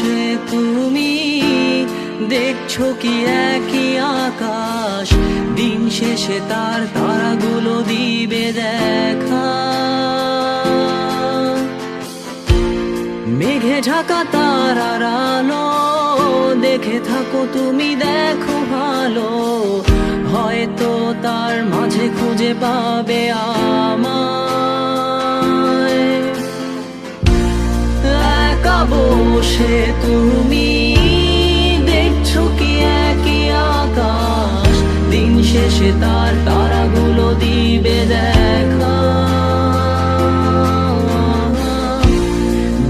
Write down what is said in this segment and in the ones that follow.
বসে তুমি দেখছো কি একই আকাশ, দিন শেষে তার তারাগুলো দিবে দেখা। মেঘে ঢাকা তারার আলো দেখে থাকো তুমি, দেখো ভালো, হয়তো তার মাঝে খুঁজে পাবে আমায়। একা বসে তুমি দেখছো কি একই আকাশ, দিন শেষে তার তারাগুলো দিবে দেখা।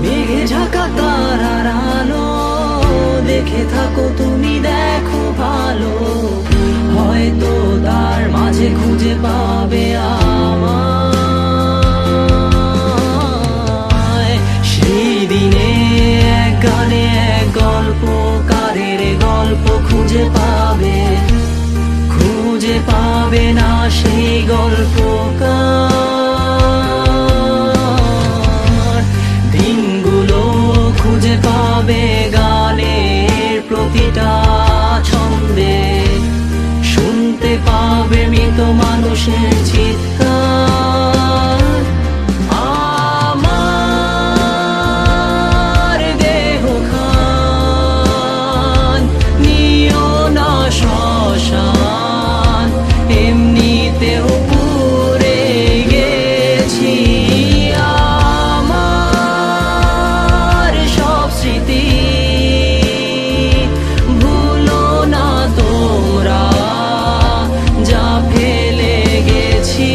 মেঘে ঢাকা তারার আলো দেখে থাকো তুমি, দেখো ভালো, হয়তো তার মাঝে খুঁজে পাবে আমায়। সেই দিনে এক গানে এক গল্পকারের গল্প খুঁজে পাবে, খুঁজে পাবে না সেই গল্পকার। দিনগুলো খুঁজে পাবে গানের প্রতিটা ছন্দে, শুনতে পাবে মৃত মানুষের চিৎকার। আমার দেহ খান নিও না শ্মশান, এমনিতেও পুড়ে গেছি। আমার সব স্মৃতি ভুলো না তোমরা, যা ফেলে গেছি।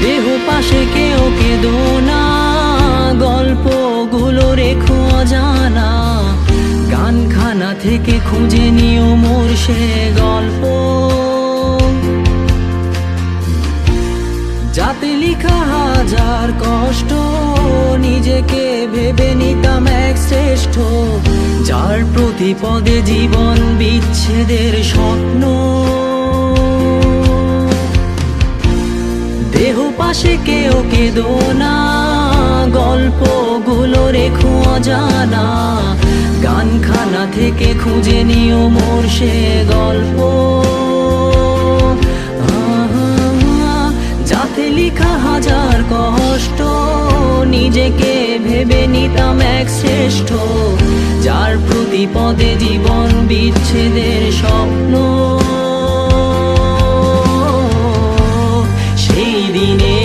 দেহ পাশে কেউ কেঁদো না, গল্পগুলো রেখো অজানা, গানখানা থেকে খুঁজে নিও মোর সে গল্প, যাতে লিখা হাজার কষ্ট, নিজেকে ভেবে নিতাম এক শ্রেষ্ঠ, যার প্রতি পদে জীবন বিচ্ছেদের স্বপ্ন। দেহ পাশে কেউ কেঁদো না, গল্পগুলো রেখো অজানা, গানখানা থেকে খুঁজে নিও মোর সে গল্প, যাতে লিখা হাজার কষ্ট, নিজেকে ভেবে নিতাম এক শ্রেষ্ঠ, যার প্রতি পদে জীবন বিচ্ছেদের স্বপ্ন। সেই দিনে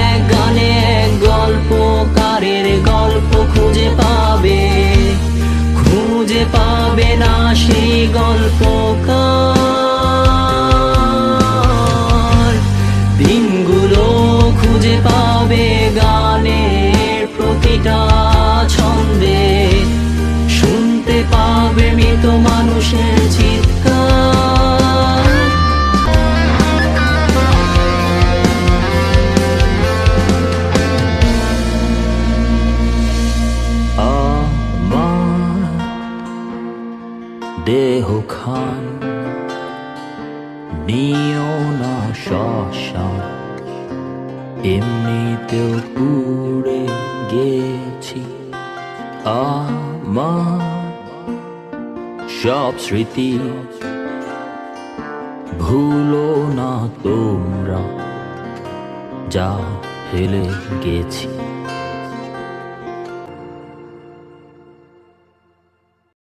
এক গানে এক গল্পকারের গল্প খুঁজে পাবে, খুঁজে পাবে না সেই গল্পকার। দিনগুলো খুঁজে পাবে গানের প্রতিটা ছন্দে, শুনতে পাবে মৃত মানুষের চিৎকার। আমার দেহ খান নিও না শ্মশান, এমনিতেও পুড়ে গেছি। আমার সব স্মৃতি ভুলো না তোমরা, যা ফেলে গেছি।